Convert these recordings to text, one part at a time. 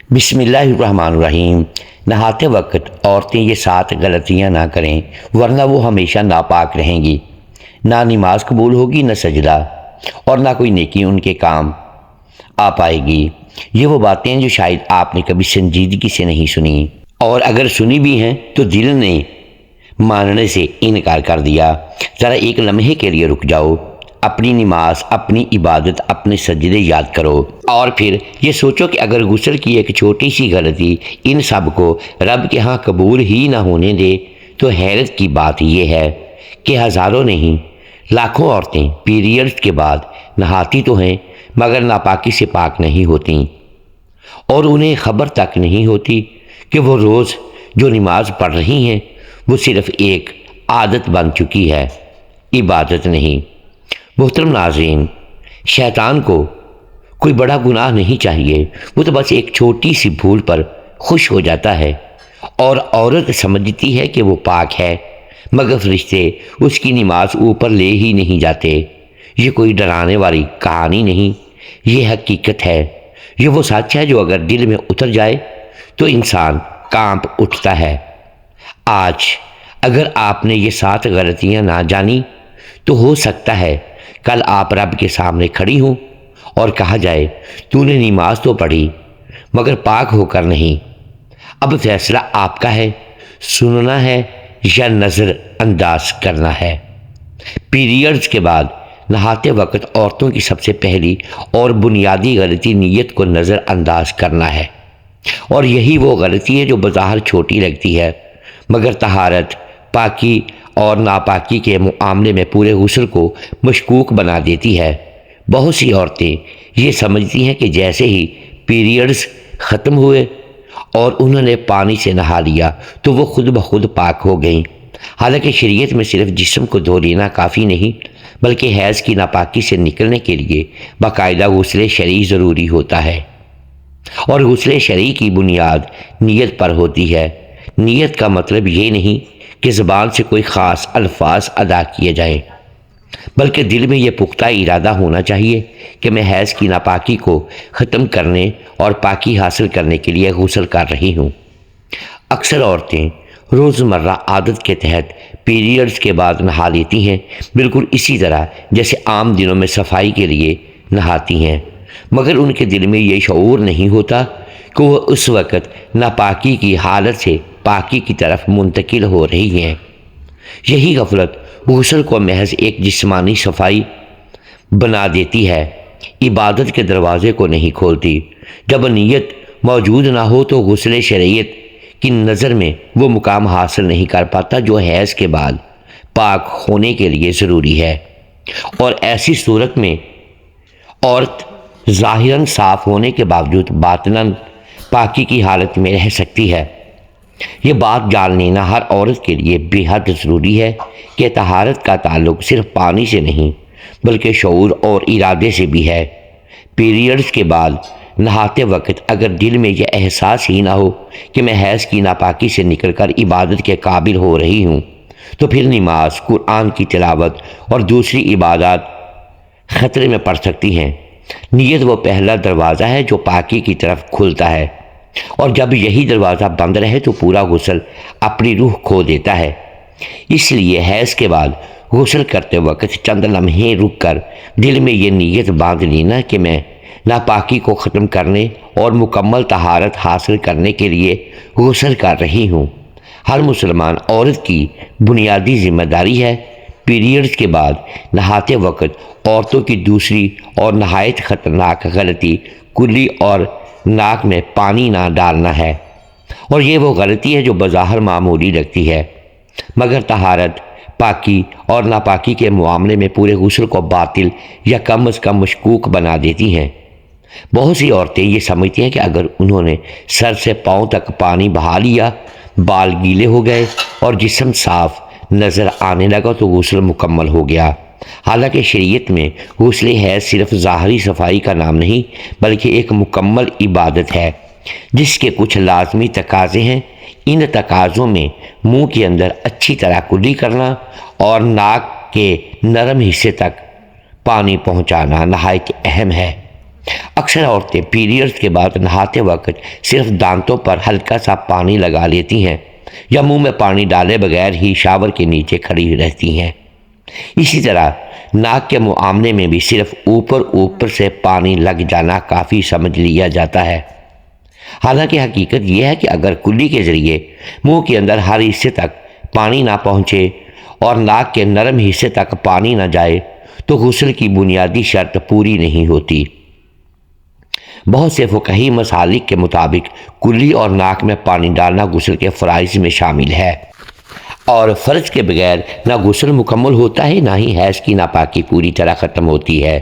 بسم اللہ الرحمن الرحیم۔ نہاتے وقت عورتیں یہ 7 غلطیاں نہ کریں ورنہ وہ ہمیشہ ناپاک رہیں گی، نہ نماز قبول ہوگی، نہ سجدہ، اور نہ کوئی نیکی ان کے کام آ پائے گی۔ یہ وہ باتیں ہیں جو شاید آپ نے کبھی سنجیدگی سے نہیں سنی، اور اگر سنی بھی ہیں تو دل نے ماننے سے انکار کر دیا۔ ذرا ایک لمحے کے لیے رک جاؤ، اپنی نماز، اپنی عبادت، اپنے سجدے یاد کرو، اور پھر یہ سوچو کہ اگر غسل کی ایک چھوٹی سی غلطی ان سب کو رب کے ہاں قبول ہی نہ ہونے دے تو حیرت کی بات یہ ہے کہ ہزاروں نہیں لاکھوں عورتیں پیریڈز کے بعد نہاتی تو ہیں مگر ناپاکی سے پاک نہیں ہوتیں، اور انہیں خبر تک نہیں ہوتی کہ وہ روز جو نماز پڑھ رہی ہیں وہ صرف ایک عادت بن چکی ہے، عبادت نہیں۔ محترم ناظرین، شیطان کو کوئی بڑا گناہ نہیں چاہیے، وہ تو بس ایک چھوٹی سی بھول پر خوش ہو جاتا ہے، اور عورت سمجھتی ہے کہ وہ پاک ہے مگر فرشتے اس کی نماز اوپر لے ہی نہیں جاتے۔ یہ کوئی ڈرانے والی کہانی نہیں، یہ حقیقت ہے، یہ وہ سچ ہے جو اگر دل میں اتر جائے تو انسان کانپ اٹھتا ہے۔ آج اگر آپ نے یہ 7 غلطیاں نہ جانی تو ہو سکتا ہے کل آپ رب کے سامنے کھڑی ہوں اور کہا جائے تو نے نماز تو پڑھی مگر پاک ہو کر نہیں۔ اب فیصلہ آپ کا ہے، سننا ہے یا نظر انداز کرنا ہے۔ پیریڈز کے بعد نہاتے وقت عورتوں کی سب سے پہلی اور بنیادی غلطی نیت کو نظر انداز کرنا ہے، اور یہی وہ غلطی ہے جو بظاہر چھوٹی لگتی ہے مگر طہارت، پاکی اور ناپاکی کے معاملے میں پورے غسل کو مشکوک بنا دیتی ہے۔ بہت سی عورتیں یہ سمجھتی ہیں کہ جیسے ہی پیریڈز ختم ہوئے اور انہوں نے پانی سے نہا لیا تو وہ خود بخود پاک ہو گئیں، حالانکہ شریعت میں صرف جسم کو دھو لینا کافی نہیں بلکہ حیض کی ناپاکی سے نکلنے کے لیے باقاعدہ غسل شرعی ضروری ہوتا ہے، اور غسل شرعی کی بنیاد نیت پر ہوتی ہے۔ نیت کا مطلب یہ نہیں کہ زبان سے کوئی خاص الفاظ ادا کیے جائیں بلکہ دل میں یہ پختہ ارادہ ہونا چاہیے کہ میں حیض کی ناپاکی کو ختم کرنے اور پاکی حاصل کرنے کے لیے غسل کر رہی ہوں۔ اکثر عورتیں روزمرہ عادت کے تحت پیریڈز کے بعد نہا لیتی ہیں، بالکل اسی طرح جیسے عام دنوں میں صفائی کے لیے نہاتی ہیں، مگر ان کے دل میں یہ شعور نہیں ہوتا کہ وہ اس وقت ناپاکی کی حالت سے پاکی کی طرف منتقل ہو رہی ہیں۔ یہی غفلت غسل کو محض ایک جسمانی صفائی بنا دیتی ہے، عبادت کے دروازے کو نہیں کھولتی۔ جب نیت موجود نہ ہو تو غسل شریعت کی نظر میں وہ مقام حاصل نہیں کر پاتا جو حیض کے بعد پاک ہونے کے لیے ضروری ہے، اور ایسی صورت میں عورت ظاہراً صاف ہونے کے باوجود باطناً پاکی کی حالت میں رہ سکتی ہے۔ یہ بات جان لینا ہر عورت کے لیے بے حد ضروری ہے کہ طہارت کا تعلق صرف پانی سے نہیں بلکہ شعور اور ارادے سے بھی ہے۔ پیریڈز کے بعد نہاتے وقت اگر دل میں یہ احساس ہی نہ ہو کہ میں حیض کی ناپاکی سے نکل کر عبادت کے قابل ہو رہی ہوں تو پھر نماز، قرآن کی تلاوت اور دوسری عبادات خطرے میں پڑ سکتی ہیں۔ نیت وہ پہلا دروازہ ہے جو پاکی کی طرف کھلتا ہے، اور جب یہی دروازہ بند رہے تو پورا غسل اپنی روح کھو دیتا ہے۔ اس لیے حیض کے بعد غسل کرتے وقت چند لمحے رک کر دل میں یہ نیت باندھ لینا کہ میں ناپاکی کو ختم کرنے اور مکمل طہارت حاصل کرنے کے لیے غسل کر رہی ہوں، ہر مسلمان عورت کی بنیادی ذمہ داری ہے۔ پیریڈز کے بعد نہاتے وقت عورتوں کی دوسری اور نہایت خطرناک غلطی کلی اور ناک میں پانی نہ ڈالنا ہے، اور یہ وہ غلطی ہے جو بظاہر معمولی لگتی ہے مگر طہارت، پاکی اور ناپاکی کے معاملے میں پورے غسل کو باطل یا کم از کم مشکوک بنا دیتی ہیں۔ بہت سی عورتیں یہ سمجھتی ہیں کہ اگر انہوں نے سر سے پاؤں تک پانی بہا لیا، بال گیلے ہو گئے اور جسم صاف نظر آنے لگا تو غسل مکمل ہو گیا، حالانکہ شریعت میں غسل حیض صرف ظاہری صفائی کا نام نہیں بلکہ ایک مکمل عبادت ہے جس کے کچھ لازمی تقاضے ہیں۔ ان تقاضوں میں منہ کے اندر اچھی طرح کلی کرنا اور ناک کے نرم حصے تک پانی پہنچانا نہایت اہم ہے۔ اکثر عورتیں پیریڈز کے بعد نہاتے وقت صرف دانتوں پر ہلکا سا پانی لگا لیتی ہیں یا منہ میں پانی ڈالے بغیر ہی شاور کے نیچے کھڑی رہتی ہیں۔ اسی طرح ناک کے معاملے میں بھی صرف اوپر سے پانی لگ جانا کافی سمجھ لیا جاتا ہے۔ حالانکہ حقیقت یہ ہے کہ اگر کلی کے ذریعے منہ کے اندر ہر حصے تک پانی نہ پہنچے اور ناک کے نرم حصے تک پانی نہ جائے تو غسل کی بنیادی شرط پوری نہیں ہوتی۔ بہت سے فقہی مسالک کے مطابق کلی اور ناک میں پانی ڈالنا غسل کے فرائض میں شامل ہے، اور فرض کے بغیر نہ غسل مکمل ہوتا ہے نہ ہی حیض کی ناپاکی پوری طرح ختم ہوتی ہے۔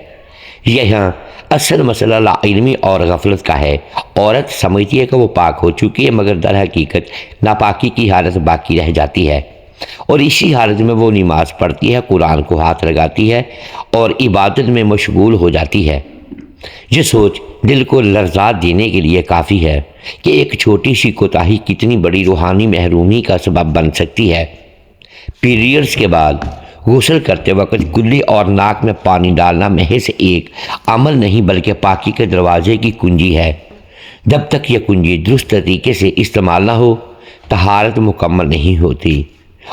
یہاں اصل مسئلہ لا علمی اور غفلت کا ہے۔ عورت سمجھتی ہے کہ وہ پاک ہو چکی ہے، مگر در حقیقت ناپاکی کی حالت باقی رہ جاتی ہے، اور اسی حالت میں وہ نماز پڑھتی ہے، قرآن کو ہاتھ لگاتی ہے اور عبادت میں مشغول ہو جاتی ہے۔ یہ سوچ دل کو لرزا دینے کے لیے کافی ہے کہ ایک چھوٹی سی کوتاہی کتنی بڑی روحانی محرومی کا سبب بن سکتی ہے۔ پیریڈز کے بعد غسل کرتے وقت کلی اور ناک میں پانی ڈالنا محض ایک عمل نہیں بلکہ پاکی کے دروازے کی کنجی ہے۔ جب تک یہ کنجی درست طریقے سے استعمال نہ ہو، طہارت مکمل نہیں ہوتی،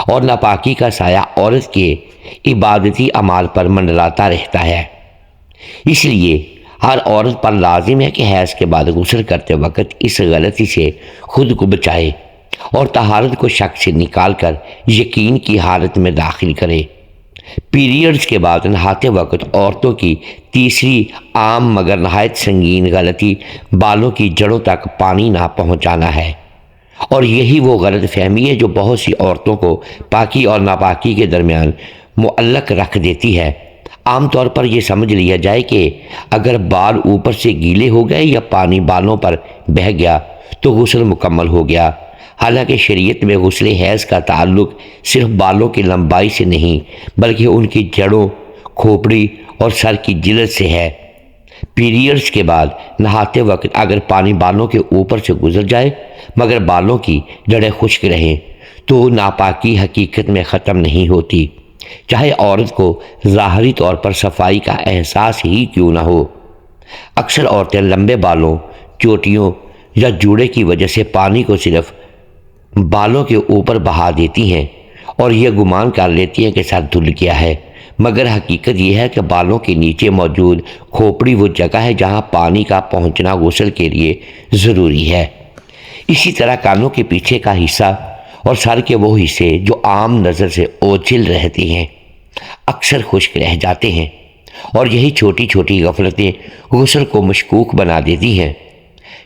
اور ناپاکی کا سایہ عورت کے عبادتی اعمال پر منڈلاتا رہتا ہے۔ اس لیے ہر عورت پر لازم ہے کہ حیض کے بعد غسل کرتے وقت اس غلطی سے خود کو بچائے اور طہارت کو شک سے نکال کر یقین کی حالت میں داخل کرے۔ پیریڈز کے بعد نہاتے وقت عورتوں کی تیسری عام مگر نہایت سنگین غلطی بالوں کی جڑوں تک پانی نہ پہنچانا ہے، اور یہی وہ غلط فہمی ہے جو بہت سی عورتوں کو پاکی اور ناپاکی کے درمیان معلق رکھ دیتی ہے۔ عام طور پر یہ سمجھ لیا جائے کہ اگر بال اوپر سے گیلے ہو گئے یا پانی بالوں پر بہہ گیا تو غسل مکمل ہو گیا۔ حالانکہ شریعت میں غسل حیض کا تعلق صرف بالوں کی لمبائی سے نہیں بلکہ ان کی جڑوں، کھوپڑی اور سر کی جلد سے ہے۔ پیریڈز کے بعد نہاتے وقت اگر پانی بالوں کے اوپر سے گزر جائے مگر بالوں کی جڑیں خشک رہیں تو ناپاکی حقیقت میں ختم نہیں ہوتی، چاہے عورت کو ظاہری طور پر صفائی کا احساس ہی کیوں نہ ہو۔ اکثر عورتیں لمبے بالوں، چوٹیوں یا جوڑے کی وجہ سے پانی کو صرف بالوں کے اوپر بہا دیتی ہیں اور یہ گمان کر لیتی ہیں کہ سر دھل گیا ہے، مگر حقیقت یہ ہے کہ بالوں کے نیچے موجود کھوپڑی وہ جگہ ہے جہاں پانی کا پہنچنا غسل کے لیے ضروری ہے۔ اسی طرح کانوں کے پیچھے کا حصہ اور سر کے وہ حصے جو عام نظر سے اوجھل رہتے ہیں اکثر خشک رہ جاتے ہیں، اور یہی چھوٹی چھوٹی غفلتیں غسل کو مشکوک بنا دیتی ہیں۔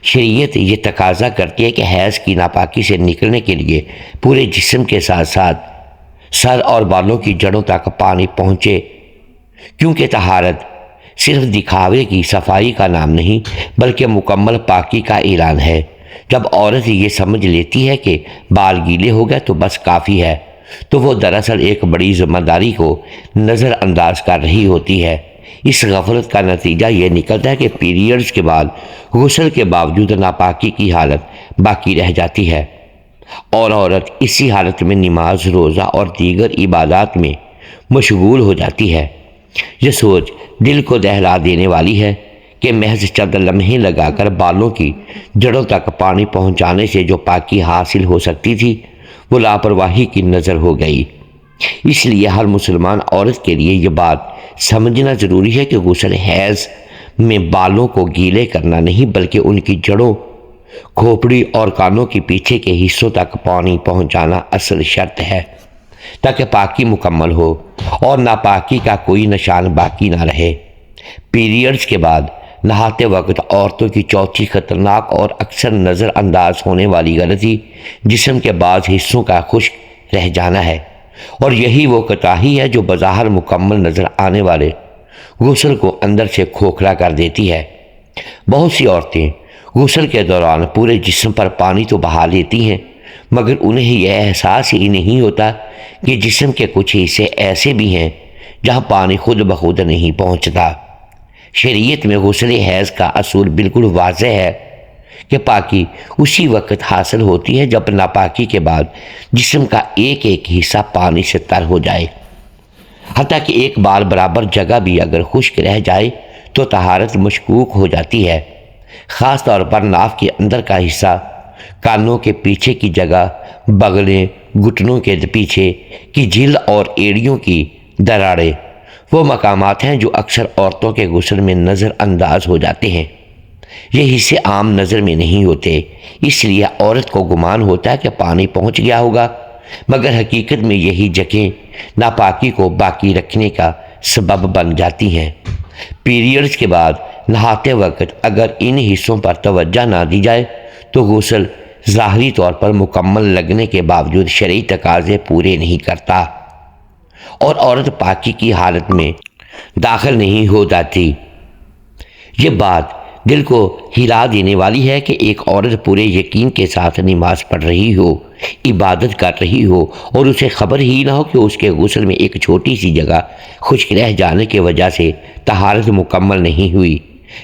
شریعت یہ تقاضا کرتی ہے کہ حیض کی ناپاکی سے نکلنے کے لیے پورے جسم کے ساتھ ساتھ سر اور بالوں کی جڑوں تک پانی پہنچے، کیونکہ طہارت صرف دکھاوے کی صفائی کا نام نہیں بلکہ مکمل پاکی کا اعلان ہے۔ جب عورت یہ سمجھ لیتی ہے کہ بال گیلے ہو گئے تو بس کافی ہے، تو وہ دراصل ایک بڑی ذمہ داری کو نظر انداز کر رہی ہوتی ہے۔ اس غفلت کا نتیجہ یہ نکلتا ہے کہ پیریڈز کے بعد غسل کے باوجود ناپاکی کی حالت باقی رہ جاتی ہے، اور عورت اسی حالت میں نماز، روزہ اور دیگر عبادات میں مشغول ہو جاتی ہے۔ یہ سوچ دل کو دہلا دینے والی ہے کہ محض چند لمحے لگا کر بالوں کی جڑوں تک پانی پہنچانے سے جو پاکی حاصل ہو سکتی تھی وہ لاپرواہی کی نظر ہو گئی۔ اس لیے ہر مسلمان عورت کے لیے یہ بات سمجھنا ضروری ہے کہ غسل حیض میں بالوں کو گیلے کرنا نہیں بلکہ ان کی جڑوں، کھوپڑی اور کانوں کے پیچھے کے حصوں تک پانی پہنچانا اصل شرط ہے، تاکہ پاکی مکمل ہو اور ناپاکی کا کوئی نشان باقی نہ رہے۔ پیریڈز کے بعد نہاتے وقت عورتوں کی چوتھی خطرناک اور اکثر نظر انداز ہونے والی غلطی جسم کے بعض حصوں کا خشک رہ جانا ہے، اور یہی وہ کوتاہی ہے جو بظاہر مکمل نظر آنے والے غسل کو اندر سے کھوکھلا کر دیتی ہے۔ بہت سی عورتیں غسل کے دوران پورے جسم پر پانی تو بہا لیتی ہیں مگر انہیں یہ احساس ہی نہیں ہوتا کہ جسم کے کچھ حصے ایسے بھی ہیں جہاں پانی خود بخود نہیں پہنچتا۔ شریعت میں غسل حیض کا اصول بالکل واضح ہے کہ پاکی اسی وقت حاصل ہوتی ہے جب ناپاکی کے بعد جسم کا ایک ایک حصہ پانی سے تر ہو جائے۔ حتیٰ کہ ایک بال برابر جگہ بھی اگر خشک رہ جائے تو طہارت مشکوک ہو جاتی ہے۔ خاص طور پر ناف کے اندر کا حصہ، کانوں کے پیچھے کی جگہ، بغلیں، گھٹنوں کے پیچھے کی جلد اور ایڑیوں کی دراڑیں وہ مقامات ہیں جو اکثر عورتوں کے غسل میں نظر انداز ہو جاتے ہیں۔ یہ حصے عام نظر میں نہیں ہوتے، اس لیے عورت کو گمان ہوتا ہے کہ پانی پہنچ گیا ہوگا، مگر حقیقت میں یہی جگہیں ناپاکی کو باقی رکھنے کا سبب بن جاتی ہیں۔ پیریڈز کے بعد نہاتے وقت اگر ان حصوں پر توجہ نہ دی جائے تو غسل ظاہری طور پر مکمل لگنے کے باوجود شرعی تقاضے پورے نہیں کرتا اور عورت پاکی کی حالت میں داخل نہیں ہو جاتی۔ یہ بات دل کو ہلا دینے والی ہے کہ ایک عورت پورے یقین کے ساتھ نماز پڑھ رہی ہو، عبادت کر رہی ہو اور اسے خبر ہی نہ ہو کہ اس کے غسل میں ایک چھوٹی سی جگہ خشک رہ جانے کی وجہ سے طہارت مکمل نہیں ہوئی۔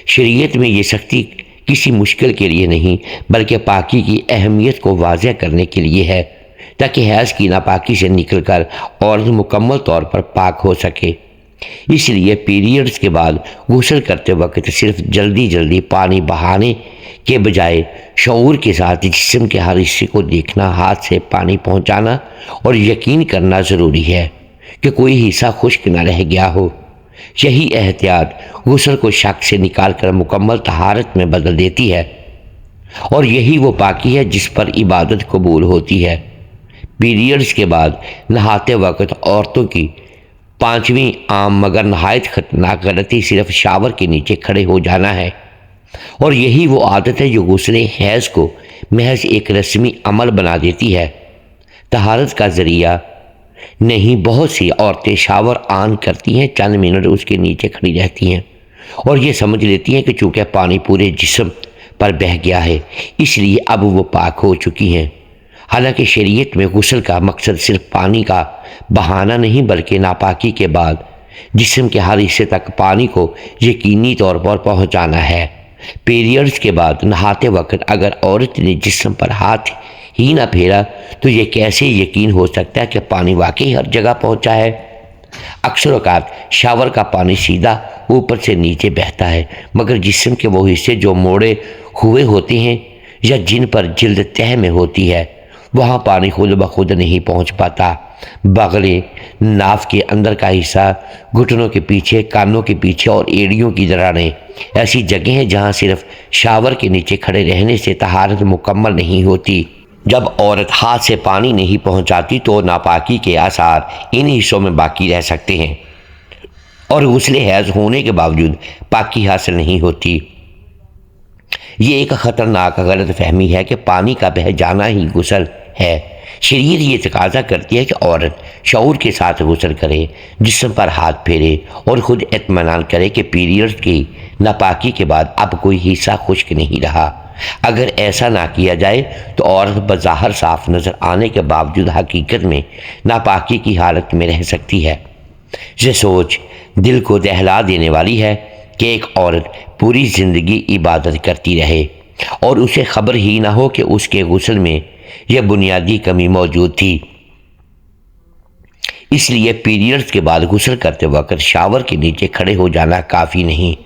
شریعت میں یہ سختی کسی مشکل کے لیے نہیں بلکہ پاکی کی اہمیت کو واضح کرنے کے لیے ہے، تاکہ حیض کی ناپاکی سے نکل کر عورت مکمل طور پر پاک ہو سکے۔ اس لیے پیریڈز کے بعد غسل کرتے وقت صرف جلدی پانی بہانے کے بجائے شعور کے ساتھ جسم کے ہر حصے کو دیکھنا، ہاتھ سے پانی پہنچانا اور یقین کرنا ضروری ہے کہ کوئی حصہ خشک نہ رہ گیا ہو۔ یہی احتیاط غسل کو شک سے نکال کر مکمل طہارت میں بدل دیتی ہے اور یہی وہ پاکی ہے جس پر عبادت قبول ہوتی ہے۔ پیریڈز کے بعد نہاتے وقت عورتوں کی پانچویں عام مگر نہایت خطرناک غلطی صرف شاور کے نیچے کھڑے ہو جانا ہے، اور یہی وہ عادت ہے جو غسل حیض کو محض ایک رسمی عمل بنا دیتی ہے، طہارت کا ذریعہ نہیں۔ بہت سی عورتیں شاور آن کرتی ہیں، چند منٹ اس کے نیچے کھڑی رہتی ہیں اور یہ سمجھ لیتی ہیں کہ چونکہ پانی پورے جسم پر بہہ گیا ہے اس لیے اب وہ پاک ہو چکی ہیں۔ حالانکہ شریعت میں غسل کا مقصد صرف پانی کا بہانا نہیں بلکہ ناپاکی کے بعد جسم کے ہر حصے تک پانی کو یقینی طور پر پہنچانا ہے۔ پیریڈز کے بعد نہاتے وقت اگر عورت نے جسم پر ہاتھ ہی نہ پھیرا تو یہ کیسے یقین ہو سکتا ہے کہ پانی واقعی ہر جگہ پہنچا ہے؟ اکثر اوقات شاور کا پانی سیدھا اوپر سے نیچے بہتا ہے، مگر جسم کے وہ حصے جو موڑے ہوئے ہوتے ہیں یا جن پر جلد تہ میں ہوتی ہے وہاں پانی خود بخود نہیں پہنچ پاتا۔ بغلیں، ناف کے اندر کا حصہ، گھٹنوں کے پیچھے، کانوں کے پیچھے اور ایڑیوں کی دراڑیں ایسی جگہیں ہیں جہاں صرف شاور کے نیچے کھڑے رہنے سے طہارت مکمل نہیں ہوتی۔ جب عورت ہاتھ سے پانی نہیں پہنچاتی تو ناپاکی کے آثار ان حصوں میں باقی رہ سکتے ہیں اور غسل حیض ہونے کے باوجود پاکی حاصل نہیں ہوتی۔ یہ ایک خطرناک غلط فہمی ہے کہ پانی کا بہہ جانا ہی غسل ہے۔ شریعت یہ تقاضا کرتی ہے کہ عورت شعور کے ساتھ غسل کرے، جسم پر ہاتھ پھیرے اور خود اطمینان کرے کہ پیریڈز کی ناپاکی کے بعد اب کوئی حصہ خشک نہیں رہا۔ اگر ایسا نہ کیا جائے تو عورت بظاہر صاف نظر آنے کے باوجود حقیقت میں ناپاکی کی حالت میں رہ سکتی ہے۔ یہ سوچ دل کو دہلا دینے والی ہے کہ ایک عورت پوری زندگی عبادت کرتی رہے اور اسے خبر ہی نہ ہو کہ اس کے غسل میں یہ بنیادی کمی موجود تھی۔ اس لیے پیریڈز کے بعد غسل کرتے وقت شاور کے نیچے کھڑے ہو جانا کافی نہیں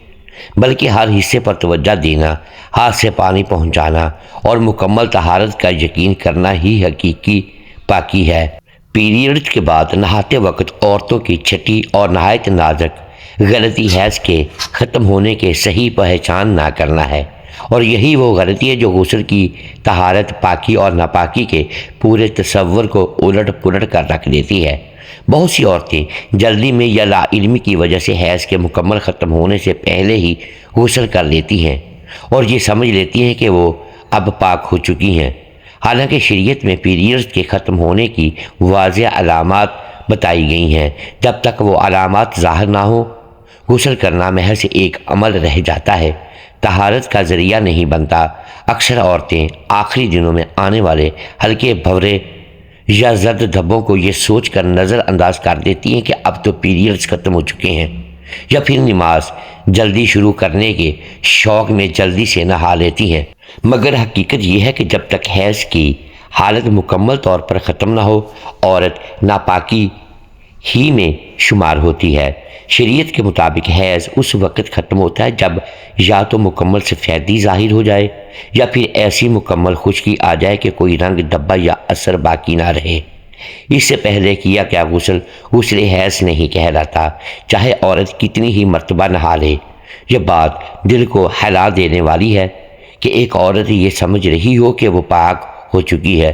بلکہ ہر حصے پر توجہ دینا، ہاتھ سے پانی پہنچانا اور مکمل طہارت کا یقین کرنا ہی حقیقی پاکی ہے۔ پیریڈز کے بعد نہاتے وقت عورتوں کی چھٹی اور نہایت نازک غلطی حیض کے ختم ہونے کے صحیح پہچان نہ کرنا ہے، اور یہی وہ غلطی ہے جو غسل کی طہارت، پاکی اور ناپاکی کے پورے تصور کو الٹ پلٹ کر رکھ دیتی ہے۔ بہت سی عورتیں جلدی میں یا لا علمی کی وجہ سے حیض کے مکمل ختم ہونے سے پہلے ہی غسل کر لیتی ہیں اور یہ سمجھ لیتی ہیں کہ وہ اب پاک ہو چکی ہیں، حالانکہ شریعت میں پیریڈز کے ختم ہونے کی واضح علامات بتائی گئی ہیں۔ جب تک وہ علامات ظاہر نہ ہوں غسل کرنا محض ایک عمل رہ جاتا ہے، طہارت کا ذریعہ نہیں بنتا۔ اکثر عورتیں آخری دنوں میں آنے والے ہلکے بھورے یا زرد دھبوں کو یہ سوچ کر نظر انداز کر دیتی ہیں کہ اب تو پیریڈز ختم ہو چکے ہیں، یا پھر نماز جلدی شروع کرنے کے شوق میں جلدی سے نہا لیتی ہیں، مگر حقیقت یہ ہے کہ جب تک حیض کی حالت مکمل طور پر ختم نہ ہو عورت ناپاکی ہی میں شمار ہوتی ہے۔ شریعت کے مطابق حیض اس وقت ختم ہوتا ہے جب یا تو مکمل سفیدی ظاہر ہو جائے یا پھر ایسی مکمل خشکی آ جائے کہ کوئی رنگ دھبا یا اثر باقی نہ رہے۔ اس سے پہلے کیا کیا غسل غسل حیض نہیں کہلاتا، چاہے عورت کتنی ہی مرتبہ نہا لے۔ یہ بات دل کو ہلا دینے والی ہے کہ ایک عورت یہ سمجھ رہی ہو کہ وہ پاک ہو چکی ہے،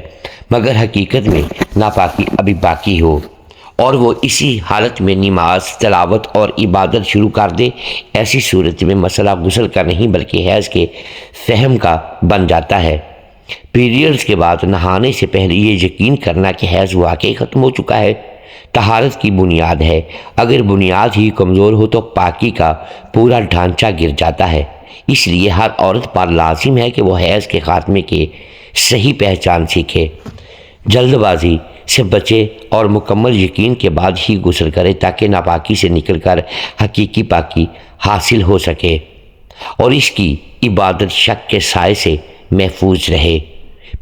مگر حقیقت میں ناپاکی ابھی باقی ہو اور وہ اسی حالت میں نماز، تلاوت اور عبادت شروع کر دے۔ ایسی صورت میں مسئلہ غسل کا نہیں بلکہ حیض کے فہم کا بن جاتا ہے۔ پیریڈز کے بعد نہانے سے پہلے یہ یقین کرنا کہ حیض واقعی ختم ہو چکا ہے، طہارت کی بنیاد ہے۔ اگر بنیاد ہی کمزور ہو تو پاکی کا پورا ڈھانچہ گر جاتا ہے۔ اس لیے ہر عورت پر لازم ہے کہ وہ حیض کے خاتمے کے صحیح پہچان سیکھے، جلد بازی سے بچے اور مکمل یقین کے بعد ہی غسل کرے تاکہ ناپاکی سے نکل کر حقیقی پاکی حاصل ہو سکے اور اس کی عبادت شک کے سائے سے محفوظ رہے۔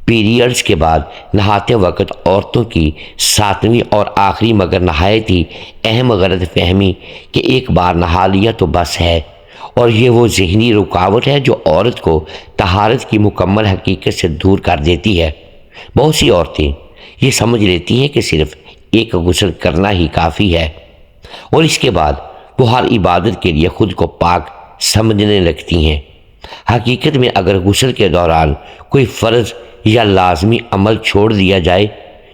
پیریڈز کے بعد نہاتے وقت عورتوں کی ساتویں اور آخری مگر نہایت ہی اہم غلط فہمی کہ ایک بار نہا لیا تو بس ہے، اور یہ وہ ذہنی رکاوٹ ہے جو عورت کو طہارت کی مکمل حقیقت سے دور کر دیتی ہے۔ بہت سی عورتیں یہ سمجھ لیتی ہیں کہ صرف ایک غسل کرنا ہی کافی ہے اور اس کے بعد وہ ہر عبادت کے لیے خود کو پاک سمجھنے لگتی ہیں۔ حقیقت میں اگر غسل کے دوران کوئی فرض یا لازمی عمل چھوڑ دیا جائے،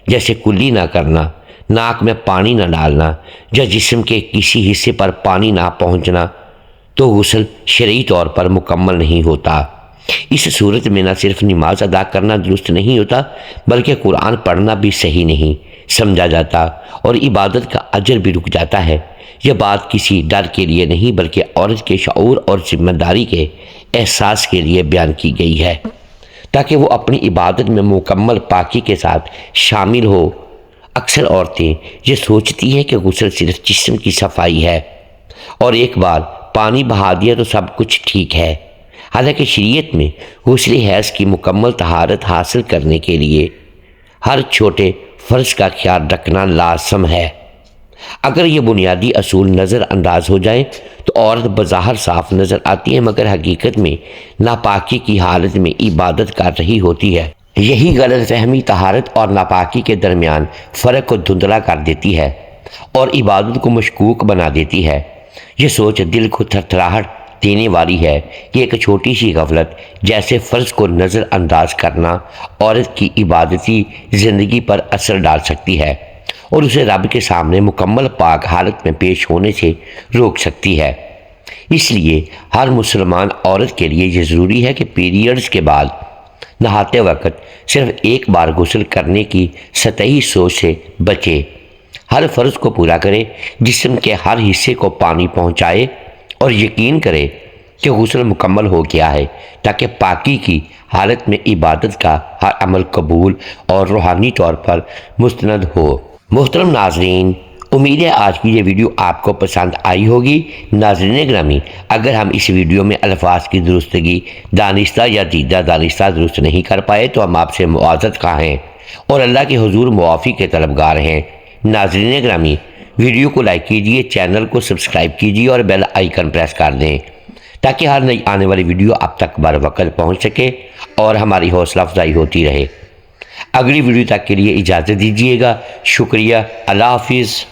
جیسے کلی نہ کرنا، ناک میں پانی نہ ڈالنا یا جسم کے کسی حصے پر پانی نہ پہنچنا، تو غسل شرعی طور پر مکمل نہیں ہوتا۔ اس صورت میں نہ صرف نماز ادا کرنا درست نہیں ہوتا بلکہ قرآن پڑھنا بھی صحیح نہیں سمجھا جاتا اور عبادت کا اجر بھی رک جاتا ہے۔ یہ بات کسی ڈر کے لیے نہیں بلکہ عورت کے شعور اور ذمہ داری کے احساس کے لیے بیان کی گئی ہے تاکہ وہ اپنی عبادت میں مکمل پاکی کے ساتھ شامل ہو۔ اکثر عورتیں یہ سوچتی ہیں کہ غسل صرف جسم کی صفائی ہے اور ایک بار پانی بہا دیا تو سب کچھ ٹھیک ہے، حالانکہ شریعت میں غسل حیض کی مکمل طہارت حاصل کرنے کے لیے ہر چھوٹے فرض کا خیال رکھنا لازم ہے۔ اگر یہ بنیادی اصول نظر انداز ہو جائیں تو عورت بظاہر صاف نظر آتی ہے مگر حقیقت میں ناپاکی کی حالت میں عبادت کر رہی ہوتی ہے۔ یہی غلط فہمی طہارت اور ناپاکی کے درمیان فرق کو دھندلا کر دیتی ہے اور عبادت کو مشکوک بنا دیتی ہے۔ یہ سوچ دل کو تھرتھراہٹ دینے والی ہے کہ ایک چھوٹی سی غفلت جیسے فرض کو نظر انداز کرنا عورت کی عبادتی زندگی پر اثر ڈال سکتی ہے اور اسے رب کے سامنے مکمل پاک حالت میں پیش ہونے سے روک سکتی ہے۔ اس لیے ہر مسلمان عورت کے لیے یہ ضروری ہے کہ پیریڈز کے بعد نہاتے وقت صرف ایک بار غسل کرنے کی سطحی سوچ سے بچے، ہر فرض کو پورا کرے، جسم کے ہر حصے کو پانی پہنچائے اور یقین کرے کہ غسل مکمل ہو گیا ہے تاکہ پاکی کی حالت میں عبادت کا ہر عمل قبول اور روحانی طور پر مستند ہو۔ محترم ناظرین، امید ہے آج کی یہ ویڈیو آپ کو پسند آئی ہوگی۔ ناظرین گرامی، اگر ہم اس ویڈیو میں الفاظ کی درستگی دانستہ یا دیدہ دانستہ درست نہیں کر پائے تو ہم آپ سے معذرت خواہ ہیں اور اللہ کے حضور معافی کے طلبگار ہیں۔ ناظرین گرامی، ویڈیو کو لائک کیجئے، چینل کو سبسکرائب کیجئے اور بیل آئیکن پریس کر دیں تاکہ ہر نئی آنے والی ویڈیو آپ تک بر وقت پہنچ سکے اور ہماری حوصلہ افزائی ہوتی رہے۔ اگلی ویڈیو تک کے لیے اجازت دیجیے گا۔ شکریہ، اللہ حافظ۔